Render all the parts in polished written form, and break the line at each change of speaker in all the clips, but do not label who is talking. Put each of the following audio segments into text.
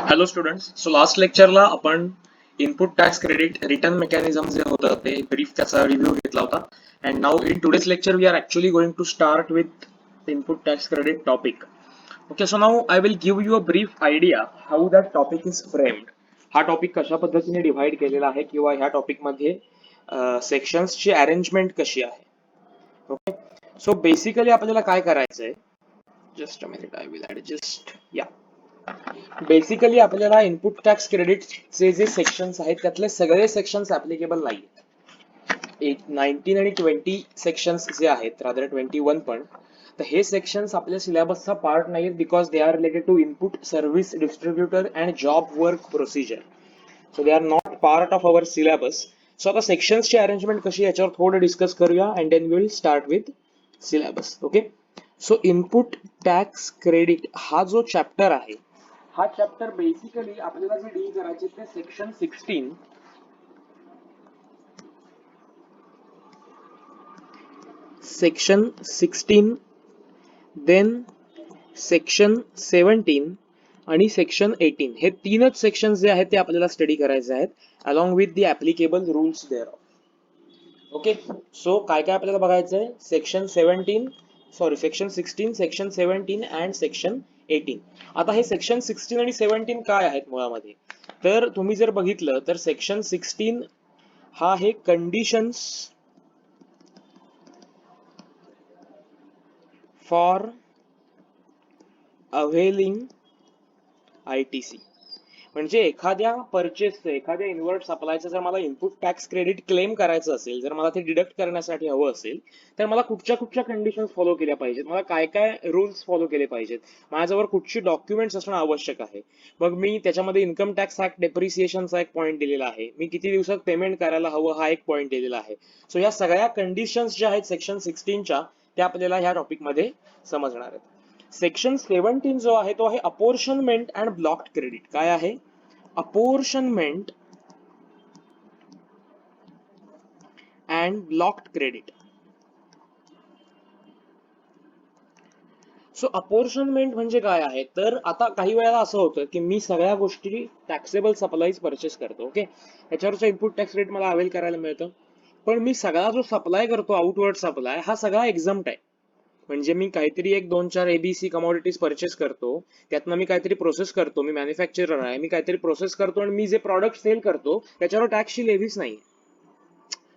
Hello students, so last लेक्चरला आपण input tax credit return mechanism जे होतं ते ब्रीफ त्याचा रिव्ह्यू घेतला होता. And now in today's lecture we are actually going to start with input tax credit topic. Okay, so now I will give you a brief idea how that topic is framed. हा topic कशा पद्धतीने divide केलेला आहे किंवा ह्या topic मध्ये सेक्शन्सची arrangement कशी आहे. ओके, सो बेसिकली आपल्याला काय करायचंय, just a minute I will adjust. या बेसिकली आपल्याला इनपुट टॅक्स क्रेडिटचे जे सेक्शन्स आहेत त्यातले सगळे सेक्शन्स ऍप्लिकेबल नाहीत. 19 आणि 20 सेक्शन्स जे आहेत, रादर 21 पण, तर हे सेक्शन्स आपल्या सिलेबसचा पार्ट नाहीत because they are related to input service distributor and job work procedure. So they are not part of our syllabus. So आता सेक्शन्सची अरेंजमेंट कशी याच्यावर थोडं डिस्कस करूया and then we will start with syllabus. Okay, so input tax credit हा जो chapter आहे, हा चॅप्टर बेसिकली आपल्याला जे डील करायचे ते सेक्शन 16, देन सेक्शन 17 आणि सेक्शन 18 हे तीनच सेक्शन जे आहेत ते आपल्याला स्टडी करायचे आहेत along with the applicable rules there. Okay, so काय काय आपल्याला बघायचंय, सेक्शन 16, सेक्शन 17 अँड सेक्शन 18. आता हे सेक्शन 16 आणि 17 काय आहेत मुळामध्ये, तर तुम्ही जर बघितलं तर सेक्शन 16 हा आहे कंडिशन्स फॉर अवेलिंग ITC. म्हणजे एखाद्या परचेसचं, एखाद्या इनवर्ट सप्लायचं जर मला इनपुट टॅक्स क्रेडिट क्लेम करायचं असेल, जर मला ते डिडक्ट करण्यासाठी हवं असेल, तर मला कुठच्या कुठच्या कंडिशन्स फॉलो केल्या पाहिजेत, मला काय काय रूल्स फॉलो केले पाहिजेत, माझ्याजवळ कुठची डॉक्युमेंट्स असणं आवश्यक आहे. मग मी त्याच्यामध्ये इन्कम टॅक्स ऍक्ट डेप्रिसिएशनचा एक पॉईंट दिलेला आहे, मी किती दिवसात पेमेंट करायला हवं हा एक पॉईंट दिलेला आहे. सो या सगळ्या कंडिशन्स ज्या आहेत सेक्शन 16च्या, त्या आपल्याला ह्या टॉपिकमध्ये समजणार आहेत. सेक्शन 17 जो आहे तो आहे अपोर्शनमेंट अँड ब्लॉक्ड क्रेडिट. काय आहे, apportionment and blocked credit. So apportionment म्हणजे काय आहे, तर आता काही वेळेला असं होतं की मी सगळ्या गोष्टी टॅक्सेबल सप्लाईज परचेस करतो. ओके, याच्यावरचं इनपुट टॅक्स रेट मला अवेल करायला मिळतं, पण मी सगळा जो सप्लाय करतो, आउटवर्ड सप्लाय, हा सगळा एक्झम्प्ट आहे. म्हणजे मी काहीतरी 1-2-4 ABC कमॉडिटीज परचेस करतो, त्यातनं मी काहीतरी प्रोसेस करतो, मी मॅन्युफॅक्चरर आहे, मी काहीतरी प्रोसेस करतो आणि मी जे प्रॉडक्ट सेल करतो त्याच्यावर टॅक्सची लेव्हीच नाही,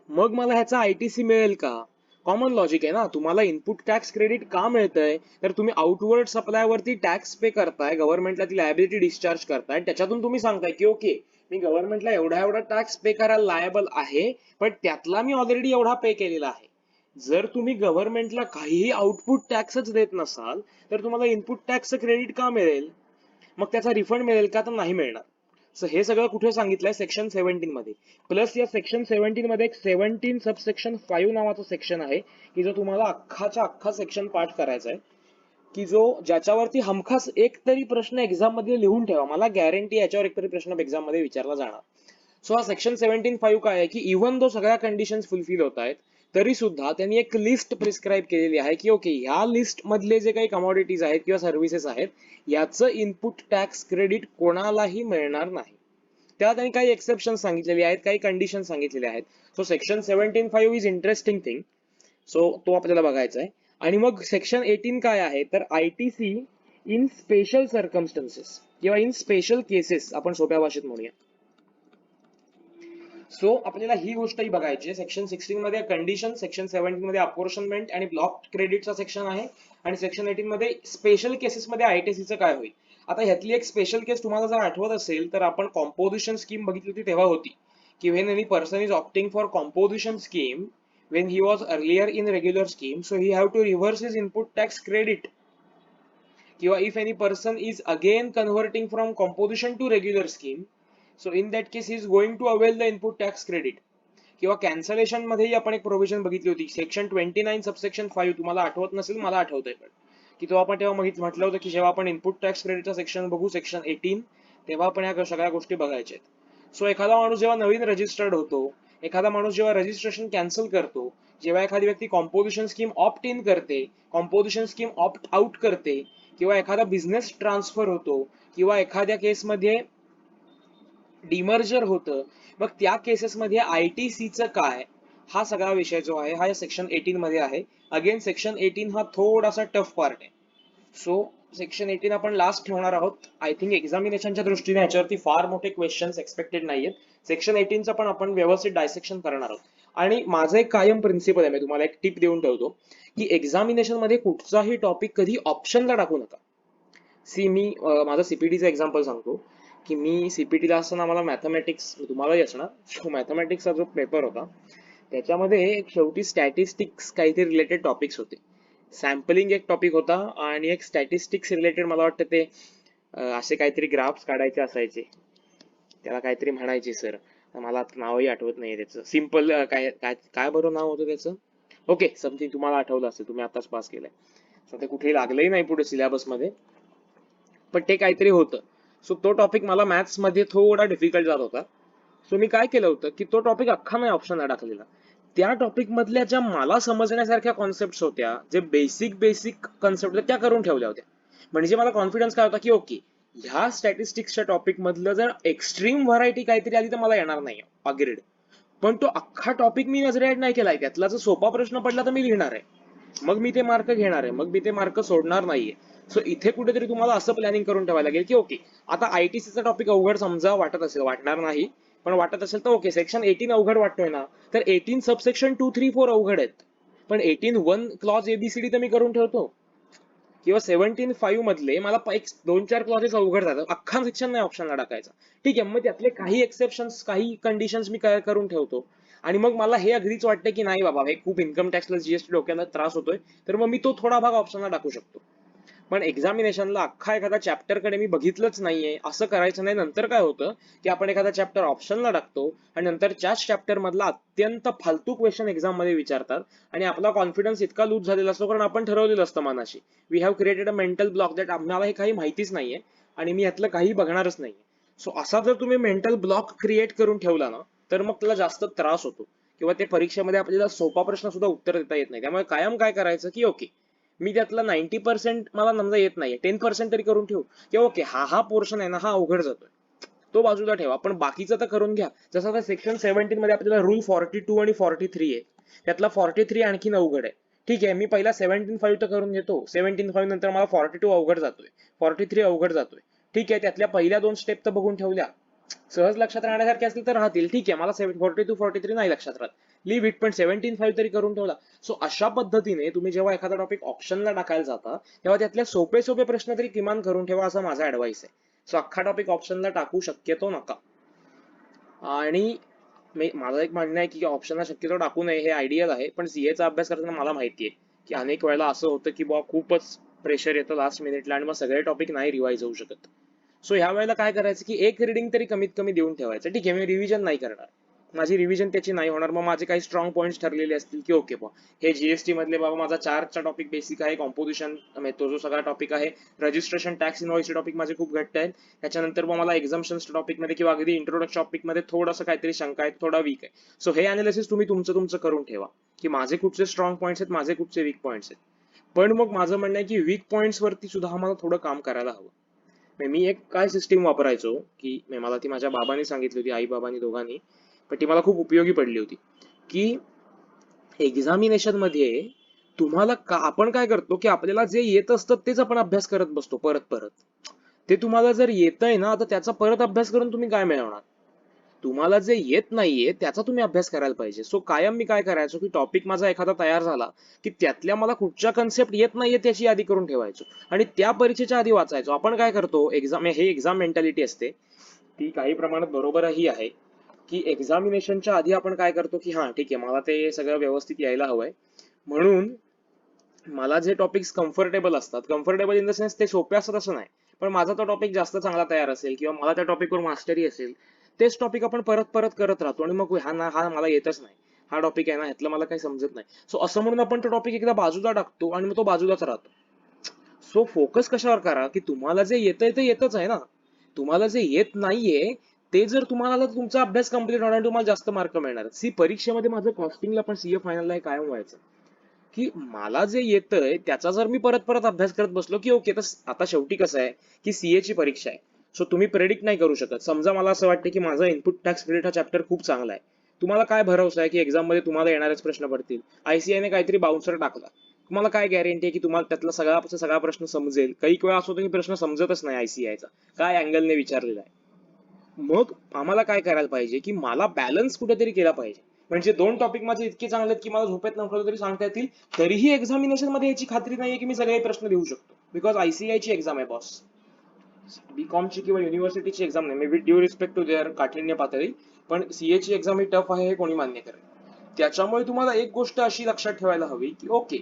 मग मला ह्याचा ITC मिळेल का? कॉमन लॉजिक आहे ना. तुम्हाला इनपुट टॅक्स क्रेडिट का मिळतंय, तर तुम्ही आउटवर्ड सप्लायवरती टॅक्स पे करताय, गव्हर्नमेंटला ती लायबिलिटी डिस्चार्ज करताय, त्याच्यातून तुम्ही सांगताय की ओके मी गव्हर्नमेंटला एवढा एवढा टॅक्स पे करायला लायबल आहे, पण त्यातला मी ऑलरेडी एवढा पे केलेला आहे. जर तुम्ही गव्हर्नमेंटला काहीही आउटपुट टॅक्सच देत नसाल तर तुम्हाला इनपुट टॅक्स क्रेडिट का मिळेल, मग त्याचा रिफंड मिळेल का, तर नाही मिळणार. सो हे सगळं कुठे सांगितलंय, सेक्शन 17 मध्ये. प्लस या सेक्शन 17 मध्ये एक 17 सबसेक्शन 5 नावाचं सेक्शन आहे की जो तुम्हाला अख्खाच्या अख्खा सेक्शन पाठ करायचा आहे, की जो ज्याच्यावरती हमखास एक तरी प्रश्न एक्झाम मध्ये लिहून ठेवा, मला गॅरंटी याच्यावर एक तरी प्रश्न एक्झाम मध्ये विचारला जाणार. सो हा सेक्शन 17.5 काय आहे की इव्हन दो सगळ्या कंडिशन्स फुलफिल होत आहेत तरी सुद्धा त्यांनी एक लिस्ट प्रिस्क्राईब केलेली आहे की ओके ह्या लिस्ट मधले जे काही कमॉडिटीज आहेत किंवा सर्व्हिसेस आहेत याचं इनपुट टॅक्स क्रेडिट कोणालाही मिळणार नाही. त्याला त्यांनी काही एक्सेप्शन सांगितलेले आहेत, काही कंडिशन सांगितलेले आहेत. So section 17.5 is interesting thing, so तो आपल्याला बघायचा आहे. आणि मग सेक्शन 18 काय आहे, तर ITC इन स्पेशल सर्कमस्टन्सेस किंवा इन स्पेशल केसेस आपण सोप्या भाषेत म्हणूया. सो आपल्याला ही गोष्टही बघायची आहे. सेक्शन 16 मध्ये कंडिशन, सेक्शन 17 मध्ये अपोर्शनमेंट आणि ब्लॉक क्रेडिटचा सेक्शन आहे, आणि सेक्शन 18 मध्ये स्पेशल केसेस मध्ये ITCचं काय होईल. आता ह्यातली एक स्पेशल केस तुम्हाला जर आठवत असेल तर आपण कॉम्पोजिशन स्कीम बघितली होती तेव्हा होती की when any person is opting for composition scheme when he was earlier in regular scheme, so he have to reverse his input tax credit. किंवा if any person is again converting from composition to regular scheme, so in that case he is going to avail the input tax credit. किंवा cancellation मध्येही आपण एक provision बघितली होती, section 29 subsection 5. तुम्हाला आठवत नसेल, मला आठवतंय पण की तो आपण तेव्हा म्हटलं होतं की जेव्हा आपण इनपुट टॅक्स क्रेडिटचा सेक्शन बघू सेक्शन 18, तेव्हा आपण या सगळ्या गोष्टी बघायच्या आहेत. सो एखादा माणूस जेव्हा नवीन रजिस्टर्ड होतो एखादा माणूस जेव्हा रजिस्ट्रेशन कॅन्सल करतो, जेव्हा एखादी व्यक्ती कॉम्पोजिशन स्कीम ऑप्ट इन करते, कॉम्पोजिशन स्कीम ऑप्ट आउट करते, किंवा एखादा बिझनेस ट्रान्सफर होतो, किंवा एखाद्या केसमध्ये डिमर्जर होतं, मग त्या केसेसमध्ये ITCचं काय, हा सगळा विषय जो आहे हा सेक्शन 18 मध्ये आहे. अगेन सेक्शन 18 हा थोडासा टफ पार्ट आहे. सो सेक्शन 18 आपण लास्ट ठेवणार आहोत. आय थिंक एक्झामिनेशनच्या दृष्टीने याच्यावरती फार मोठे क्वेश्चन्स एक्सपेक्टेड नाहीयेत. सेक्शन 18चं पण आपण व्यवस्थित डायसेक्शन करणार आहोत. आणि माझं एक कायम प्रिन्सिपल आहे, मी तुम्हाला एक टिप देऊन ठेवतो की एक्झामिनेशन मध्ये कुठचाही टॉपिक कधी ऑप्शनला टाकू नका. मी माझं सीपीटीचं एक्झाम्पल सांगतो की मी सीपीटीला असताना मला मॅथमॅटिक्स, तुम्हालाही असणार, मॅथमॅटिक्सचा जो पेपर होता त्याच्यामध्ये शेवटी स्टॅटिस्टिक्स काहीतरी रिलेटेड टॉपिक्स होते. सॅम्पलिंग एक टॉपिक होता आणि एक स्टॅटिस्टिक्स रिलेटेड मला वाटतं ते असे काहीतरी ग्राफ्स काढायचे असायचे, त्याला काहीतरी म्हणायचे सर, मला नावही आठवत नाहीये त्याचं. सिम्पल काय काय काय बरं नाव होतं त्याचं, ओके समथिंग, तुम्हाला आठवलं असेल, तुम्ही आताच पास केलंय, सध्या कुठेही लागलंही नाही पुढे सिलेबस मध्ये, पण ते काहीतरी होतं. सो तो टॉपिक मला मॅथ्स मध्ये थोडा डिफिकल्ट जात होता. सो मी काय केलं होतं की तो टॉपिक अख्खा नाही ऑप्शनला टाकलेला, त्या टॉपिक मधल्या ज्या मला समजण्यासारख्या कॉन्सेप्ट होत्या, जे बेसिक कॉन्सेप्ट होत्या, त्या करून ठेवल्या होत्या. म्हणजे मला कॉन्फिडन्स काय होता की ओके, ह्या स्टॅटिस्टिक्सच्या टॉपिक मधलं जर एक्स्ट्रीम व्हरायटी काहीतरी आली तर मला येणार नाही अग्रेड, पण तो अख्खा टॉपिक मी नजरेड नाही केलाय, त्यातला जर सोपा प्रश्न पडला तर मी लिहिणार आहे, मग मी ते मार्क घेणार आहे, मग मी ते मार्क सोडणार नाहीये. सो इथे कुठेतरी तुम्हाला असं प्लॅनिंग करून ठेवायला लागेल की ओके, आता ITCचा टॉपिक अवघड समजा वाटत असेल, वाटणार नाही पण वाटत असेल तर ओके, सेक्शन 18 अवघड वाटतोय ना, तर 18 सबसेक्शन 2, 3, 4 अवघड आहेत, पण 18(1) क्लॉज ABCD तर मी करून ठेवतो, किंवा 17(5) मधले मला एक 2-4 क्लॉजेस अवघड जातात, अख्खा सेक्शन नाही ऑप्शनला टाकायचा, ठीक आहे, मग त्यातले काही एक्सेप्शन्स, काही कंडिशन्स मी काय करून ठेवतो. आणि मग मला हे अगदीच वाटतं की नाही बाबा, हे खूप इन्कम टॅक्सला GST डोक्याला त्रास होतोय, तर मग मी तो थोडा भाग ऑप्शनला टाकू शकतो. पण एक्झामिनेशनला अख्खा एखादा चॅप्टर कडे मी बघितलंच नाहीये असं करायचं नाही. नंतर काय होतं की आपण एखादा चॅप्टर ऑप्शनला टाकतो आणि नंतर त्याच चॅप्टर मधला अत्यंत फालतू क्वेश्चन एक्झाम मध्ये विचारतात आणि आपला कॉन्फिडन्स इतका लूज झालेला असतो, कारण आपण ठरवलेलं असतं मनाशी, we have created a mental block that आम्हाला हे काही माहितीच नाहीये आणि मी यातलं काही बघणारच नाहीये. सो असा जर तुम्ही मेंटल ब्लॉक क्रिएट करून ठेवला ना, तर मग त्याला जास्त त्रास होतो, किंवा ते परीक्षेमध्ये आपल्याला सोपा प्रश्न सुद्धा उत्तर देता येत नाही. त्यामुळे कायम काय करायचं की ओके, मी त्यातला 90% मला समजा येत नाहीये, 10% तरी करून ठेवू की ओके, हा पोर्शन आहे ना, हा अवघड जातोय, तो बाजूला ठेवा, पण बाकीचं तर करून घ्या. जसं आता सेक्शन 17 मध्ये आपल्याला रूल 42 आणि 43 आहे, त्यातला 43 आणखीन अवघड आहे. ठीक आहे, मी पहिला 17(5) तर करून घेतो, 17(5) नंतर मला 42 अवघड जातोय, 43 अवघड जातोय, ठीक आहे, त्यातल्या पहिल्या 2 स्टेप तर बघून ठेवल्या, सहज लक्षात राहण्यासारखे असतील तर राहतील, ठीक आहे, मला 42, 43 नाही लक्षात राहत, लिव्ह इट, पण 17(5) तरी करून ठेवला. सो अशा पद्धतीने तुम्ही जेव्हा एखादा टॉपिक ऑप्शनला टाकायला जाता, तेव्हा त्यातले सोपे सोपे प्रश्न तरी किमान करून ठेवा, असा माझा ऍडवाइस आहे. सो अख्खा टॉपिक ऑप्शनला टाकू शक्यतो नका. आणि माझं एक म्हणणं आहे की ऑप्शनला शक्यतो टाकू नये, हे आयडियल आहे, पण सीएचा अभ्यास करताना मला माहिती आहे की अनेक वेळेला असं होतं की बा खूपच प्रेशर येतं लास्ट मिनिटला आणि मग सगळे टॉपिक नाही रिवाइज होऊ शकत. सो ह्या वेळेला काय करायचं की एक रिडिंग तरी कमीत कमी देऊन ठेवायचं. ठीक आहे, मी रिव्हिजन नाही करणार, माझी रिव्हिजन त्याची नाही होणार, मग माझे काही स्ट्रॉंग पॉईंट्स ठरलेले असतील की ओके बा, हे जीएसटी मधले बाबा माझा 4चा टॉपिक बेसिक आहे, कॉम्पोजिशन तो जो सगळा टॉपिक आहे, रजिस्ट्रेशन टॅक्स इनवॉइस टॉपिक माझे खूप घट्ट आहेत, त्याच्यानंतर मग मला एक्झाम्पन्स टॉपिक मध्ये किंवा अगदी इंट्रोडक्शन टॉपिक मध्ये थोडंसं काहीतरी शंका आहे, थोडा वीक आहे. सो हे अनालिसिस तुम्ही तुमचं करून ठेवा की माझे कुठचे स्ट्रॉंग पॉईंट्स आहेत, माझे कुठचे वीक पॉईंट्स आहेत. पण मग माझं म्हणणं आहे की वीक पॉईंट्स वरती सुद्धा आम्हाला थोडं काम करायला हवं. मी एक काय सिस्टीम वापरायचो की मला ती माझ्या बाबांनी सांगितली होती, आई बाबांनी दोघांनी, पण ती मला खूप उपयोगी पडली होती की एक्झामिनेशन मध्ये तुम्हाला आपण काय करतो की आपल्याला जे येत असतं तेच आपण अभ्यास करत बसतो परत परत. ते तुम्हाला जर येतंय ना, तर त्याचा परत अभ्यास करून तुम्ही काय मिळवणार? तुम्हाला जे येत नाहीये त्याचा तुम्ही अभ्यास करायला पाहिजे. सो कायम मी काय करायचो की टॉपिक माझा एखादा तयार झाला की त्यातल्या मला कुठच्या कन्सेप्ट येत नाहीये त्याची यादी करून ठेवायचो आणि त्या परीक्षेच्या आधी वाचायचो. आपण काय करतो, हे एक्झाम मेंटॅलिटी असते, ती काही प्रमाणात बरोबरही आहे की एक्झामिनेशनच्या आधी आपण काय करतो की हा ठीक आहे, मला ते सगळं व्यवस्थित यायला हवंय, म्हणून मला जे टॉपिक्स कम्फर्टेबल असतात, कम्फर्टेबल इन द सेन्स ते सोपे असतात असं नाही, पण माझा तो टॉपिक जास्त चांगला तयार असेल किंवा मला त्या टॉपिकवर मास्टरी असेल, तेच टॉपिक आपण परत परत करत राहतो आणि मग हा मला येतच नाही, हा टॉपिक आहे ना, ह्यातलं मला काही समजत नाही, सो असं म्हणून आपण तो टॉपिक एकदा बाजूला टाकतो आणि मग तो बाजूलाच राहतो. सो फोकस कशावर करा की तुम्हाला जे येतंय ते येतच आहे ना, तुम्हाला जे येत नाहीये ते जर तुम्हाला आलं तर तुमचा अभ्यास कम्प्लीट होणार, तुम्हाला जास्त मार्क मिळणार. सी परीक्षेमध्ये माझं कॉस्टिंगला पण सीए फायनलला हे कायम व्हायचं की मला जे येतंय त्याचा जर मी परत परत अभ्यास करत बसलो की ओके, तर आता शेवटी कसं आहे की सीए ची परीक्षा आहे. सो तुम्ही प्रेडिक्ट नाही करू शकत. समजा मला असं वाटतं की माझा इनपुट टॅक्स क्रेडिट हा चॅप्टर खूप चांगला आहे, तुम्हाला काय भरोसा आहे की एक्झाम मध्ये तुम्हाला येणारेच प्रश्न पडतील. आयसीआयने काहीतरी बाउन्सर टाकला, तुम्हाला काय गॅरंटी आहे की तुम्हाला त्यातला सगळा प्रश्न समजेल. काही वेळा असं होतं की प्रश्न समजतच नाही आयसीआयचा, काय अँगलने विचारलेला आहे. मग आम्हाला काय करायला पाहिजे की मला बॅलन्स कुठेतरी केला पाहिजे. म्हणजे दोन टॉपिक माझे इतके चांगले आहेत की मला झोपेत नव्हतं तरी सांगता येतील, तरीही एक्झामिनेशन मध्ये याची खात्री नाहीये की मी सगळे प्रश्न देऊ शकतो. बिकॉज आयसीआय ची एक्झाम आहे बॉस, बीकॉम ची किंवा युनिव्हर्सिटीची एक्झाम नाही. May be due respect to their काठिण्य पातळी, पण सीए ची एक्झाम ही टफ आहे हे कोणी मान्य करेल. त्याच्यामुळे तुम्हाला एक गोष्ट अशी लक्षात ठेवायला हवी की ओके,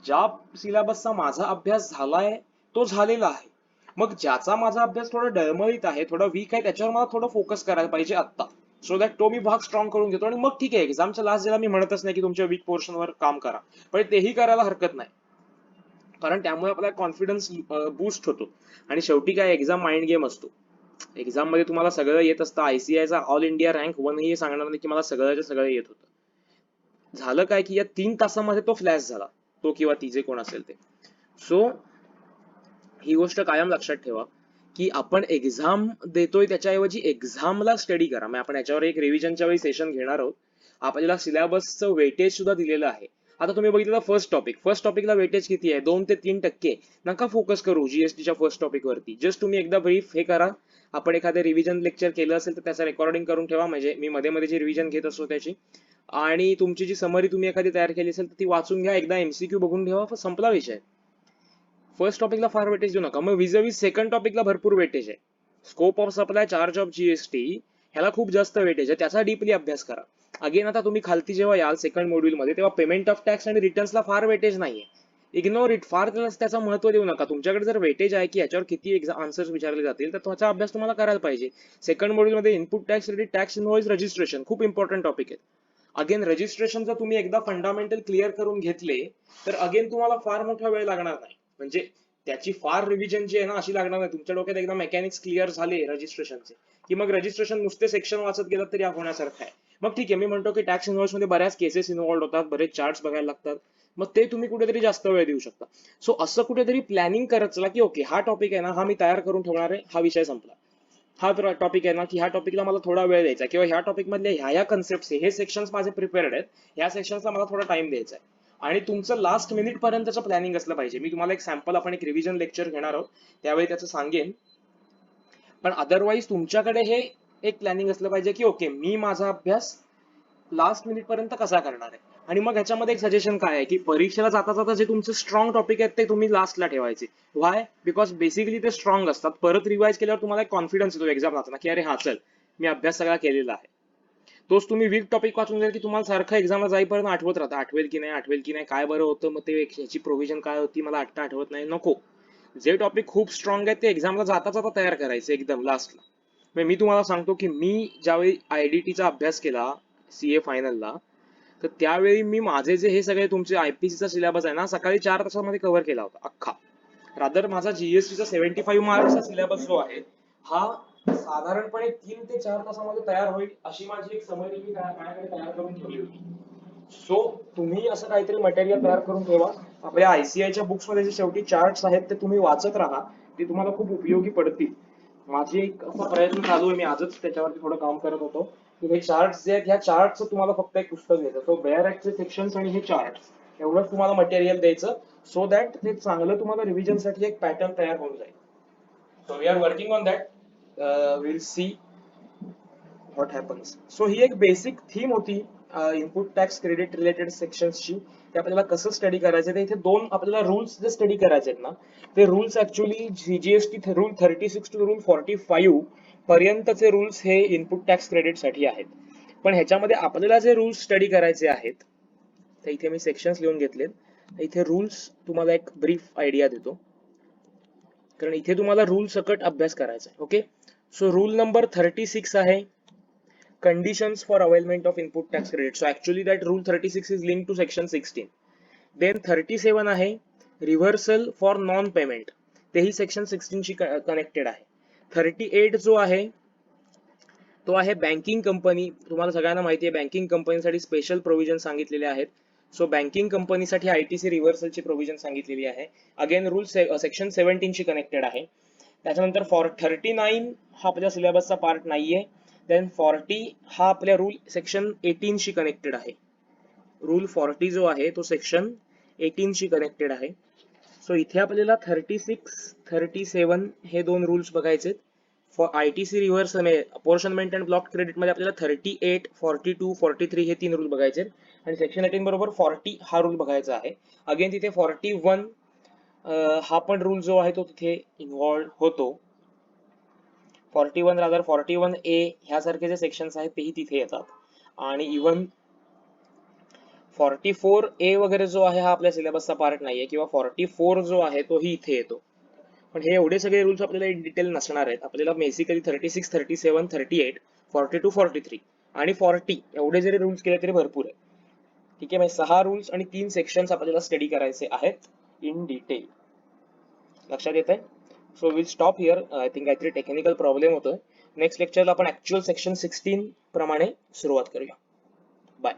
ज्या सिलेबसचा माझा अभ्यास झालाय तो झालेला आहे. मग ज्याचा माझा अभ्यास थोडा डळमळीत आहे, थोडा वीक आहे, त्याच्यावर मला थोडं फोकस करायला पाहिजे आता, सो दॅट तो मी भाग स्ट्रॉंग करून घेतो. आणि मग ठीक आहे, एक्झामच्या लास्ट डेला मी म्हणतच नाही की तुमच्या वीक पोर्शनवर काम करा, पण तेही करायला हरकत नाही, कारण त्यामुळे आपला कॉन्फिडन्स बूस्ट होतो. आणि शेवटी काय, एक्झाम माइंड गेम असतो. एक्झाम मध्ये तुम्हाला सगळं येत असतं. आयसीआयचा ऑल इंडिया रँक 1 ही सांगणार नाही की मला सगळ्याच्या सगळं येत होतं. झालं काय की या 3 तासामध्ये तो फ्लॅश झाला, तो किंवा ती जे कोण असेल ते. सो ही गोष्ट कायम लक्षात ठेवा की आपण एक्झाम देतोय त्याच्याऐवजी एक्झामला स्टडी करा. मग आपण याच्यावर एक रिव्हिजनच्या वेळी सेशन घेणार आहोत. आपल्याला सिलेबसचं वेटेज सुद्धा दिलेलं आहे. आता तुम्ही बघितलं फर्स्ट टॉपिकला वेटेज किती आहे, 2 ते 3%. नका फोकस करू जीएसटीच्या फर्स्ट टॉपिक वरती. जस्ट तुम्ही एकदा ब्रीफ हे करा. आपण एखादं रिव्हिजन लेक्चर केलं असेल तर त्याचं रेकॉर्डिंग करून ठेवा, म्हणजे मी मध्ये मध्ये जी रिव्हिजन घेत असतो त्याची. आणि तुमची जी समरी तुम्ही एखादी तयार केली असेल तर ती वाचून घ्या, एकदा एमसीक्यू बघून ठेवा, संपला विषय. फर्स्ट टॉपिकला फार वेटेज देऊ नका. मग विजवी सेकंड टॉपिकला भरपूर वेटेज आहे. Scope of supply, charge of GST, ह्याला खूप जास्त वेटेज आहे, त्याचा डीपली अभ्यास करा. अगेन आता तुम्ही खालती जेव्हा याल सेकंड मॉड्यूल मध्ये, तेव्हा पेमेंट ऑफ टॅक्स आणि रिटर्न्सला फार वेटेज नाहीये. इग्नोर इट, फार त्याचा महत्व देऊ नका. तुमच्याकडे जर वेटेज आहे की याच्यावर किती आन्सर्स विचारले जातील, तर त्याचा अभ्यास तुम्हाला करायला पाहिजे. सेकंड मॉड्यूल मध्ये input tax credit, tax invoice, registration खूप इम्पॉर्टंट टॉपिक आहे. अगेन रजिस्ट्रेशन जर तुम्ही एकदा फंडामेंटल क्लिअर करून घेतले तर अगेन तुम्हाला फार मोठा वेळ लागणार नाही. म्हणजे त्याची फार रिव्हिजन जी आहे ना अशी लागणार नाही. तुमच्या डोक्यात एकदा मेकॅनिक्स क्लिअर झाले रजिस्ट्रेशनचे की मग रजिस्ट्रेशन नुसते सेक्शन वाचत गेलं तरी होण्यासारखं आहे. मग ठीक आहे, मी म्हणतो की टॅक्स इनव्हॉइस मध्ये बऱ्याच केसेस इन्व्हॉल्ड होतात, बरेच चार्ट्स बघायला लागतात, मग ते तुम्ही कुठेतरी जास्त वेळ देऊ शकता. सो असं कुठेतरी प्लॅनिंग करत चला की ओके, हा टॉपिक आहे ना हा मी तयार करून ठेवणार आहे, हा विषय संपला. हा टॉपिक आहे ना की ह्या टॉपिकला मला थोडा वेळ द्यायचा, किंवा ह्या टॉपिक मधले ह्या कन्सेप्ट, हे सेक्शन्स माझे प्रिपेअर्ड आहेत, ह्या सेक्शन्सला मला थोडा टाइम द्यायचा आहे. आणि तुमचं लास्ट मिनिट पर्यंतचं प्लॅनिंग असलं पाहिजे. मी तुम्हाला एक सॅम्पल, आपण एक रिव्हिजन लेक्चर घेणार आहोत त्यावेळी त्याचं सांगेन. पण अदरवाईज तुमच्याकडे हे एक प्लॅनिंग असलं पाहिजे की ओके, मी माझा अभ्यास लास्ट मिनिट पर्यंत कसा करणार आहे. आणि मग ह्याच्यामध्ये एक सजेशन काय आहे की परीक्षेला जाता जाता जे तुमचे स्ट्रॉंग टॉपिक आहेत ते तुम्ही लास्टला ठेवायचे. व्हाय? बिकॉज बेसिकली ते स्ट्रॉंग असतात. परत रिवाइज केल्यावर तुम्हाला एक कॉन्फिडन्स येतो एक्झाम जाताना की अरे हा चल, मी अभ्यास सगळा केलेला आहे. तोच तुम्ही वीक टॉपिक वाचून गेला की तुम्हाला सारखं एक्झामला जाईपर्यंत आठवत राहतं, आठवेल की नाही, आठवेल की नाही, काय बरं होतं, मग ते ह्याची प्रोव्हिजन काय होती मला आत्ता आठवत नाही. नको, जे टॉपिक खूप स्ट्रॉंग आहेत ते एक्झामला जाता जाता तयार करायचे एकदम लास्टला. मी तुम्हाला सांगतो की मी ज्यावेळी आयडीटीचा अभ्यास केला सीए फायनलला, तर त्यावेळी मी माझे जे हे सगळे तुमचे आयपीसीचा सिलेबस आहे ना सकाळी 4 तासामध्ये कव्हर केला होता अख्खा. रादर माझा जीएसटीचा 75 मार्क्सचा सिलेबस जो आहे हा साधारणपणे 3 ते 4 तासामध्ये तयार होईल अशी माझी एक समरी मी माझ्याकडे तयार करून ठेवली होती. सो तुम्ही असं काहीतरी मटेरियल तयार करून ठेवा. आपल्या आयसीआयच्या बुक्स मध्ये जे शेवटी चार्ट्स आहेत ते तुम्ही वाचत राहा, ते तुम्हाला खूप उपयोगी पडतील. माझी एक असा प्रयत्न चालू आहे, मी आजच त्याच्यावरती थोडं काम करत होतो की हे चार्ट्स जे आहेत ह्या चार्टचं तुम्हाला फक्त एक पुस्तक घ्यायचं, तो बेअर ऍक्टचे सेक्शन्स आणि हे चार्ट एवढंच तुम्हाला मटेरियल द्यायचं, सो दॅट ते चांगलं तुम्हाला रिव्हिजन साठी एक पॅटर्न तयार होऊन जाईल. So we are working on that, will see what happens. So ही एक बेसिक थीम होती इनपुट टॅक्स क्रेडिट रिलेटेड सेक्शन्सची, ते आपल्याला कसं स्टडी करायचं. ते इथे दोन आपल्याला रूल्स जे स्टडी करायचे आहेत ना, ते rules actually GGST rule 36 to rule 45 पर्यंतचे रूल्स हे इनपुट टॅक्स क्रेडिट साठी आहेत. पण ह्याच्यामध्ये आपल्याला जे रूल्स स्टडी करायचे आहेत, तर इथे मी सेक्शन्स लिहून घेतलेत. इथे रूल्स तुम्हाला एक ब्रीफ आयडिया देतो, कारण इथे तुम्हाला रूल सकट अभ्यास करायचा आहे. ओके, सो रूल नंबर 36 आहे conditions for availment of input tax credit. So actually that rule 36 is linked to section 16. Then 37 आहे reversal for non payment, तेही section 16 शी कनेक्टेड आहे. 38 जो आहे तो आहे बँकिंग कंपनी. तुम्हाला सगळ्यांना माहिती आहे बँकिंग कंपनीसाठी स्पेशल प्रोव्हिजन सांगितलेले आहेत. सो बँकिंग कंपनीसाठी आयटीसी रिव्हर्सलची प्रोव्हिजन सांगितलेली आहे. अगेन रूल सेक्शन 17 शी कनेक्टेड आहे. त्याच्यानंतर 39 हा आपल्या सिलेबसचा पार्ट नाहीये. देन 40 हा आपल्या रूल सेक्शन 18 शी कनेक्टेड आहे. रूल 40 जो आहे तो सेक्शन 18 शी कनेक्टेड आहे. सो इथे आपल्याला 36 37 हे दोन रूल्स बघायचे. For ITC reverse apportionment and block credit मध्ये आपल्याला 38 42 43 हे तीन रूल बघायचे आणि सेक्शन 18 बरोबर 40 हा रूल बघायचा आहे. अगेन तिथे 41 हा पण रूल जो आहे तो तिथे इन्व्हॉल्व होतो. 41 रादर 41A ह्यासारखे जे सेक्शन्स आहेत तेही तिथे येतात आणि इवन 44A वगैरे जो आहे हा आपल्या सिलेबसचा पार्ट नाहीये किंवा 44 जो आहे तोही इथे येतो. पण हे एवढे सगळे रूल्स आपल्याला इन डिटेल नसणार आहेत. आपल्याला बेसिकली 36 37 38 42 43 आणि 40 एवढे जरी रूल्स केले तरी भरपूर आहे. ठीक आहे, म्हणजे 6 रूल्स आणि 3 सेक्शन्स आपल्याला स्टडी करायचे आहेत इन डिटेल. लक्षात येत आहे? So will stop here. I think काहीतरी टेक्निकल प्रॉब्लेम होतोय. नेक्स्ट लेक्चरला आपण ऍक्च्युअल सेक्शन 16 प्रमाणे सुरुवात करूया. बाय.